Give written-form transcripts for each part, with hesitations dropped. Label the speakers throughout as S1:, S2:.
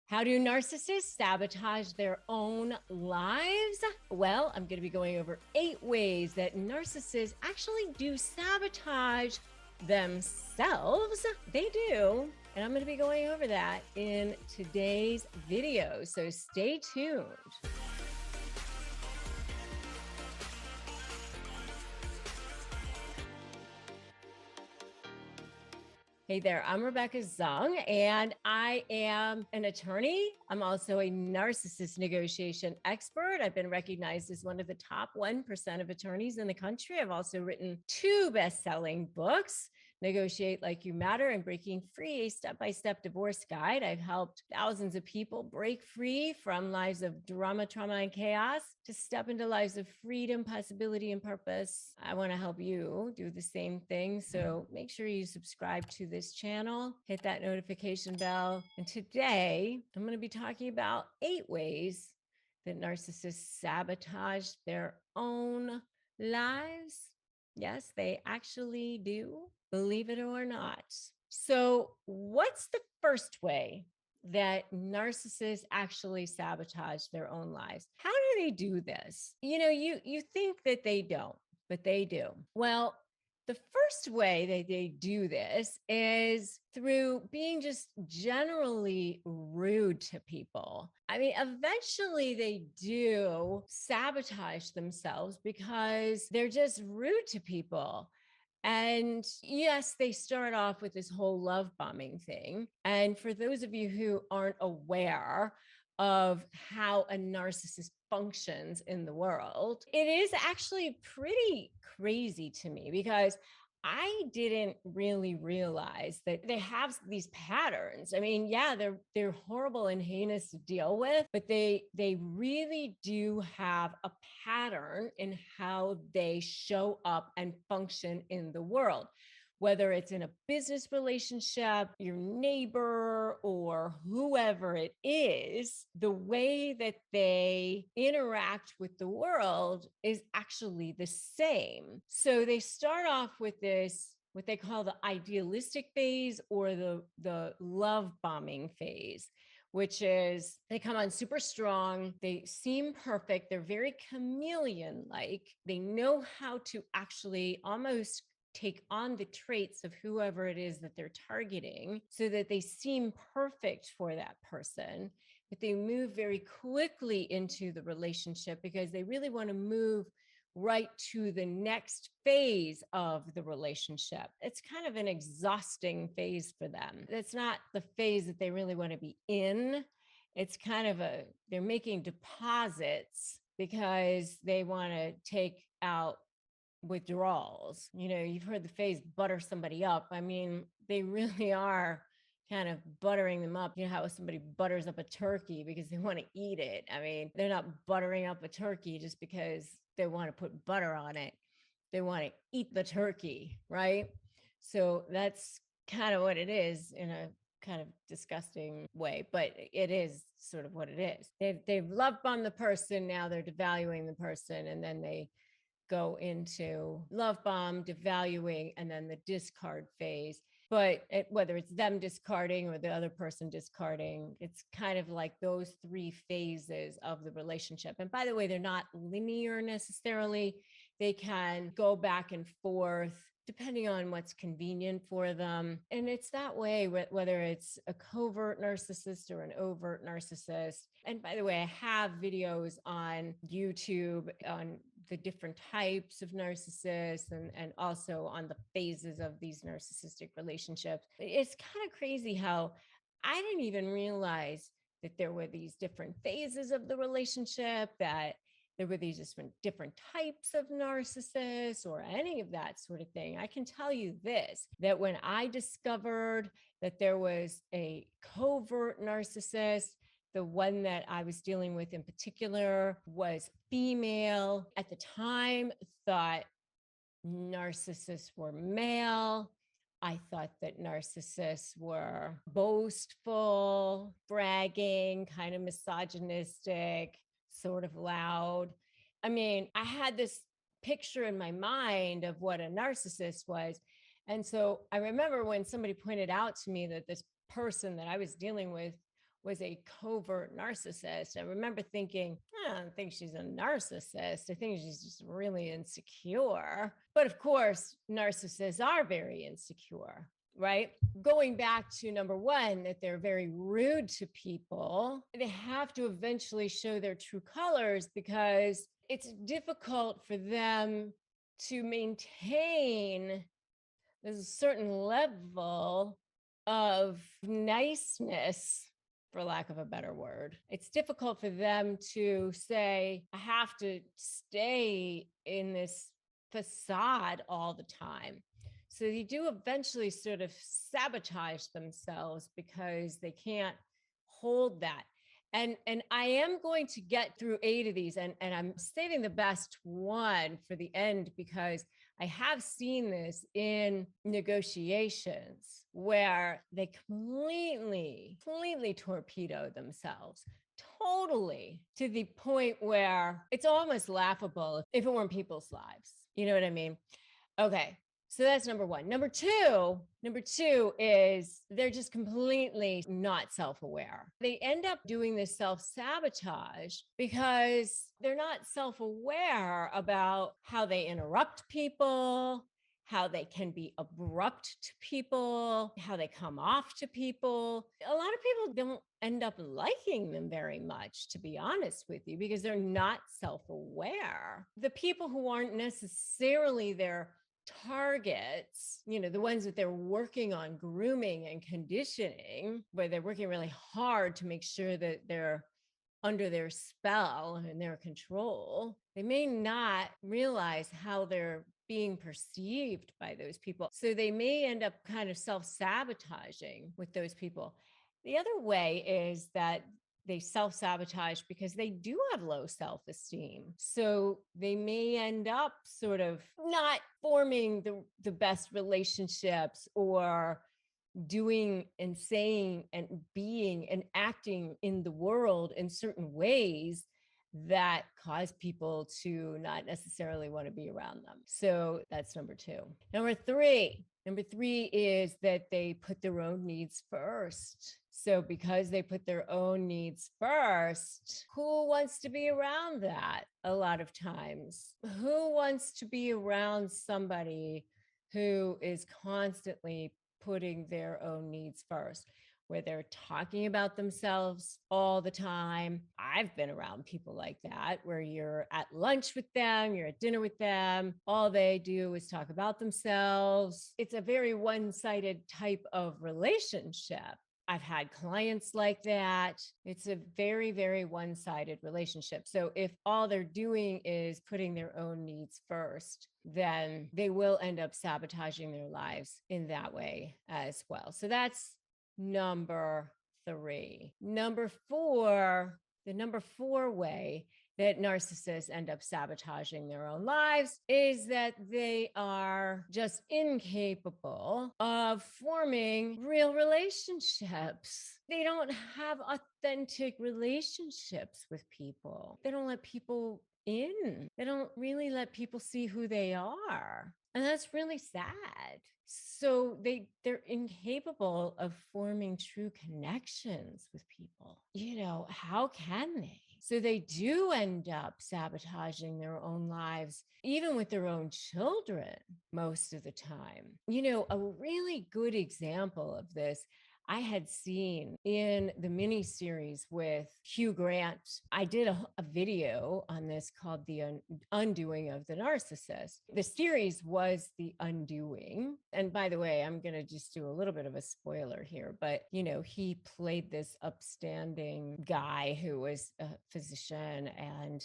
S1: How do narcissists sabotage their own lives? Well, I'm going to be going over 8 ways that narcissists actually do sabotage themselves. They do. And I'm going to be going over that in today's video. So stay tuned. Hey there, I'm Rebecca Zung, and I am an attorney. I'm also a narcissist negotiation expert. I've been recognized as one of the top 1% of attorneys in the country. I've also written 2 best-selling books, Negotiate Like You Matter and Breaking Free, a step-by-step divorce guide. I've helped thousands of people break free from lives of drama, trauma, and chaos to step into lives of freedom, possibility, and purpose. I want to help you do the same thing. So make sure you subscribe to this channel, hit that notification bell. And today I'm going to be talking about 8 ways that narcissists sabotage their own lives. Yes, they actually do, believe it or not. So what's the first way that narcissists actually sabotage their own lives? How do they do this? You think that they don't, but they do. Well, the first way that they do this is through being just generally rude to people. I mean, eventually they do sabotage themselves because they're just rude to people. And yes, they start off with this whole love bombing thing. And for those of you who aren't aware of how a narcissist functions in the world, it is actually pretty crazy to me because I didn't really realize that they have these patterns. I mean, yeah, they're horrible and heinous to deal with, but they really do have a pattern in how they show up and function in the world. Whether it's in a business relationship, your neighbor, or whoever it is, the way that they interact with the world is actually the same. So they start off with this, what they call the idealistic phase or the love bombing phase, which is they come on super strong. They seem perfect. They're very chameleon-like. They know how to actually almost take on the traits of whoever it is that they're targeting so that they seem perfect for that person, but they move very quickly into the relationship because they really want to move right to the next phase of the relationship. It's kind of an exhausting phase for them. It's not the phase that they really want to be in. It's kind of they're making deposits because they want to take out withdrawals. You've heard the phrase butter somebody up. I mean, they really are kind of buttering them up. You know how somebody butters up a turkey because they want to eat it. I mean, they're not buttering up a turkey just because they want to put butter on it. They want to eat the turkey, right? So that's kind of what it is in a kind of disgusting way, but it is sort of what it is. They've love bombed the person. Now they're devaluing the person, and then they go into love bomb, devaluing, and then the discard phase. But whether it's them discarding or the other person discarding, it's kind of like those 3 phases of the relationship. And by the way, they're not linear necessarily. They can go back and forth depending on what's convenient for them. And it's that way, whether it's a covert narcissist or an overt narcissist. And by the way, I have videos on YouTube on the different types of narcissists and also on the phases of these narcissistic relationships. It's kind of crazy how I didn't even realize that there were these different phases of the relationship, that there were these different types of narcissists or any of that sort of thing. I can tell you this, that when I discovered that there was a covert narcissist, the one that I was dealing with in particular was female. At the time, thought narcissists were male. I thought that narcissists were boastful, bragging, kind of misogynistic, sort of loud. I mean, I had this picture in my mind of what a narcissist was. And so I remember when somebody pointed out to me that this person that I was dealing with was a covert narcissist. I remember thinking, I don't think she's a narcissist. I think she's just really insecure. But of course, narcissists are very insecure, right? Going back to number one, that they're very rude to people, they have to eventually show their true colors because it's difficult for them to maintain a certain level of niceness, for lack of a better word. It's difficult for them to say, I have to stay in this facade all the time. So they do eventually sort of sabotage themselves because they can't hold that. And I am going to get through 8 of these, and I'm saving the best one for the end because I have seen this in negotiations where they completely torpedo themselves, totally, to the point where it's almost laughable if it weren't people's lives. You know what I mean? Okay. So that's number one. Number two is they're just completely not self-aware. They end up doing this self-sabotage because they're not self-aware about how they interrupt people, how they can be abrupt to people, how they come off to people. A lot of people don't end up liking them very much, to be honest with you, because they're not self-aware. The people who aren't necessarily their targets, the ones that they're working on grooming and conditioning, where they're working really hard to make sure that they're under their spell and their control, they may not realize how they're being perceived by those people. So they may end up kind of self-sabotaging with those people. The other way is that they self-sabotage because they do have low self-esteem. So they may end up sort of not forming the best relationships or doing and saying and being and acting in the world in certain ways that cause people to not necessarily want to be around them. So that's number two. Number three is that they put their own needs first. So because they put their own needs first, who wants to be around that a lot of times? Who wants to be around somebody who is constantly putting their own needs first, where they're talking about themselves all the time? I've been around people like that, where you're at lunch with them, you're at dinner with them, all they do is talk about themselves. It's a very one-sided type of relationship. I've had clients like that. It's a very, very one-sided relationship. So if all they're doing is putting their own needs first, then they will end up sabotaging their lives in that way as well. So that's number three. Number four, the number four way that narcissists end up sabotaging their own lives is that they are just incapable of forming real relationships. They don't have authentic relationships with people. They don't let people in. They don't really let people see who they are. And that's really sad. So they're incapable of forming true connections with people. How can they? So they do end up sabotaging their own lives, even with their own children, most of the time. A really good example of this I had seen in the mini series with Hugh Grant. I did a video on this called The Undoing of the Narcissist. The series was The Undoing. And by the way, I'm going to just do a little bit of a spoiler here, but he played this upstanding guy who was a physician, and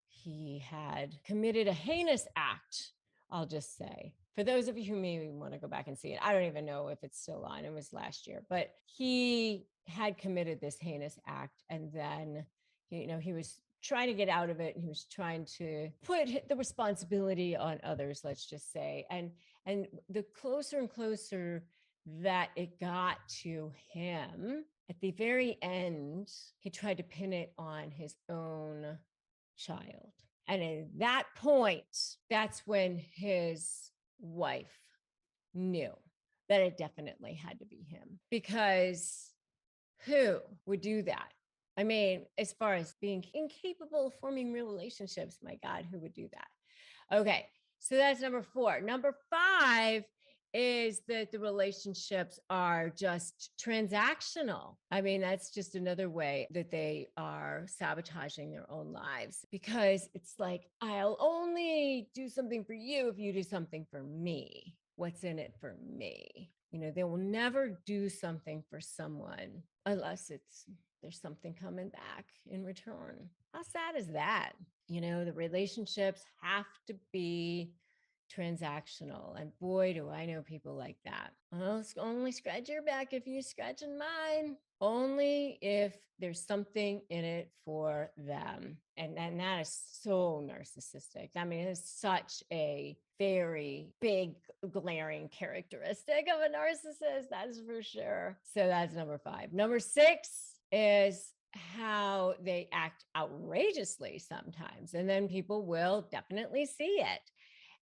S1: he had committed a heinous act, I'll just say. For those of you who maybe want to go back and see it, I don't even know if it's still on. It was last year, but he had committed this heinous act. And then, he was trying to get out of it. And he was trying to put the responsibility on others, let's just say. And the closer and closer that it got to him, at the very end, he tried to pin it on his own child. And at that point, that's when his wife knew that it definitely had to be him, because Who would do that? I mean, as far as being incapable of forming real relationships, my God, who would do that? Okay, so that's number 4. Number 5 is that the relationships are just transactional. I mean, that's just another way that they are sabotaging their own lives, because it's like, I'll only do something for you if you do something for me. What's in it for me? You know, they will never do something for someone unless there's something coming back in return. How sad is that? You know, the relationships have to be transactional. And boy, do I know people like that. I'll only scratch your back if you scratching mine. Only if there's something in it for them. And that is so narcissistic. I mean, it's such a very big, glaring characteristic of a narcissist, that's for sure. So that's number 5. Number 6 is how they act outrageously sometimes. And then people will definitely see it.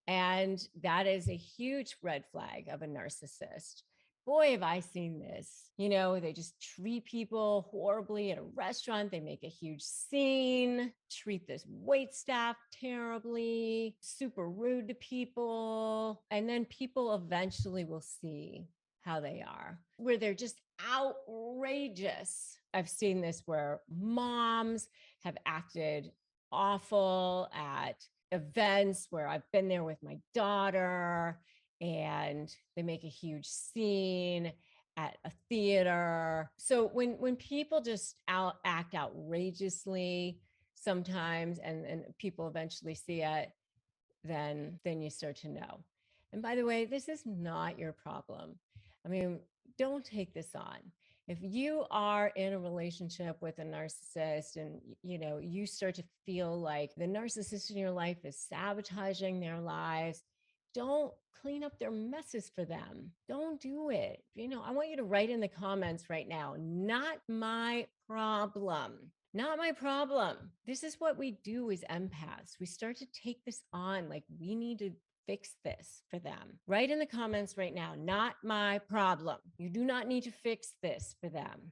S1: And that is a huge red flag of a narcissist. Boy, have I seen this. You know, they just treat people horribly at a restaurant. They make a huge scene, treat this wait staff terribly, super rude to people. And then people eventually will see how they are, where they're just outrageous. I've seen this where moms have acted awful at events where I've been there with my daughter, and they make a huge scene at a theater. So when people just act outrageously sometimes, and people eventually see it, then you start to know. And by the way, this is not your problem. I mean, don't take this on. If you are in a relationship with a narcissist, and you know, you start to feel like the narcissist in your life is sabotaging their lives, don't clean up their messes for them. Don't do it. You know, I want you to write in the comments right now, not my problem. Not my problem. This is what we do as empaths. We start to take this on like we need to fix this for them. Write in the comments right now, not my problem. You do not need to fix this for them.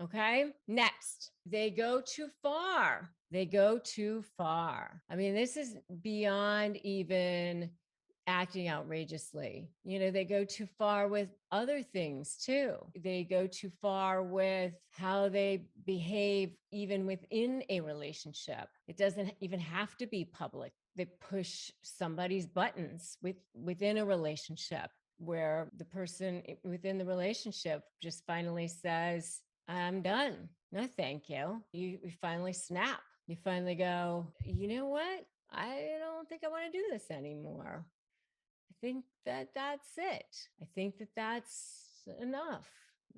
S1: Okay. Next, they go too far. They go too far. I mean, this is beyond even acting outrageously. You know, they go too far with other things too. They go too far with how they behave even within a relationship. It doesn't even have to be public. They push somebody's buttons within a relationship, where the person within the relationship just finally says, I'm done. No, thank you. You finally snap. You finally go, you know what? I don't think I want to do this anymore. I think that's it. I think that's enough.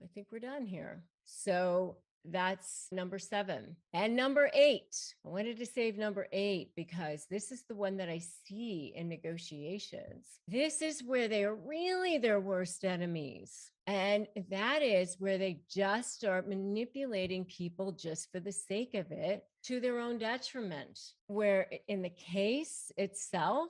S1: I think we're done here. So that's number 7. And number 8, I wanted to save number 8 because this is the one that I see in negotiations. This is where they are really their worst enemies. And that is where they just start manipulating people just for the sake of it to their own detriment, where in the case itself,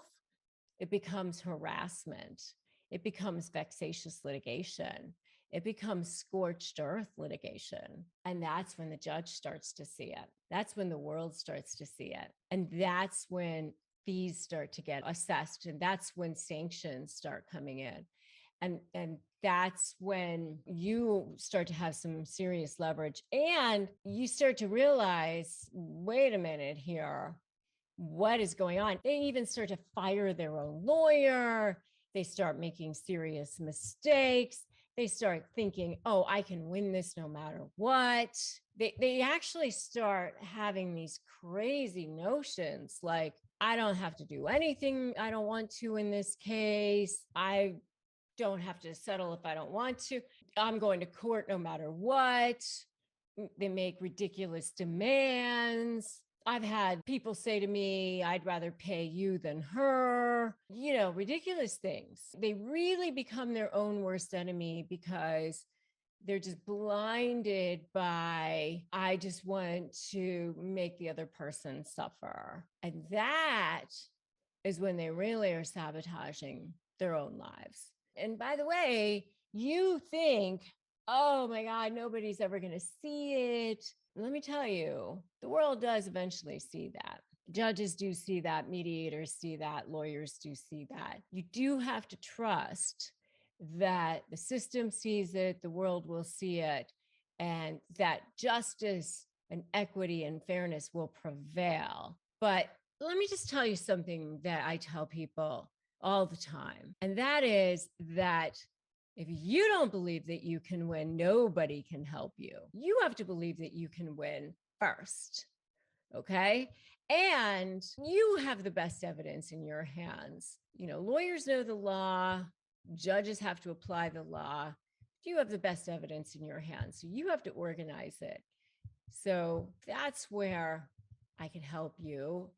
S1: it becomes harassment. It becomes vexatious litigation. It becomes scorched earth litigation. And that's when the judge starts to see it. That's when the world starts to see it. And that's when fees start to get assessed. And that's when sanctions start coming in. And that's when you start to have some serious leverage. And you start to realize, wait a minute here, what is going on? They even start to fire their own lawyer. They start making serious mistakes. They start thinking, oh, I can win this no matter what. They actually start having these crazy notions like, I don't have to do anything I don't want to in this case. I don't have to settle if I don't want to. I'm going to court no matter what. They make ridiculous demands. I've had people say to me, I'd rather pay you than her, you know, ridiculous things. They really become their own worst enemy because they're just blinded by, I just want to make the other person suffer. And that is when they really are sabotaging their own lives. And by the way, you think, oh my God, nobody's ever going to see it. Let me tell you, the world does eventually see that. Judges do see that, mediators see that, lawyers do see that. You do have to trust that the system sees it, the world will see it, and that justice and equity and fairness will prevail. But let me just tell you something that I tell people all the time, and that is that if you don't believe that you can win, nobody can help you. You have to believe that you can win first. Okay. And you have the best evidence in your hands. You know, lawyers know the law, judges have to apply the law. You have the best evidence in your hands. So you have to organize it. So that's where I can help you.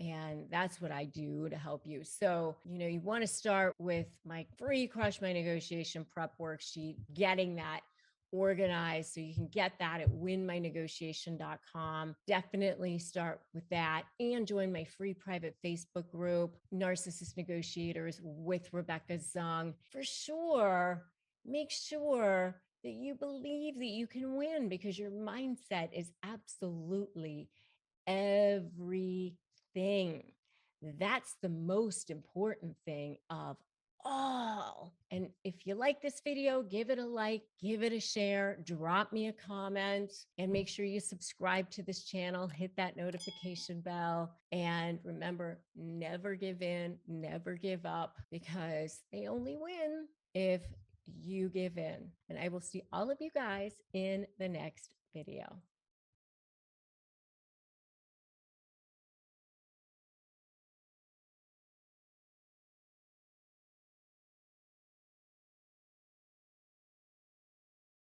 S1: And that's what I do to help you. So, you know, you want to start with my free Crush My Negotiation prep worksheet, getting that organized so you can get that at winmynegotiation.com. Definitely start with that and join my free private Facebook group, Narcissist Negotiators with Rebecca Zung. For sure, make sure that you believe that you can win, because your mindset is absolutely everything. That's the most important thing of all. And if you like this video, give it a like, give it a share, drop me a comment, and make sure you subscribe to this channel, hit that notification bell. And remember, never give in, never give up, because they only win if you give in. And I will see all of you guys in the next video.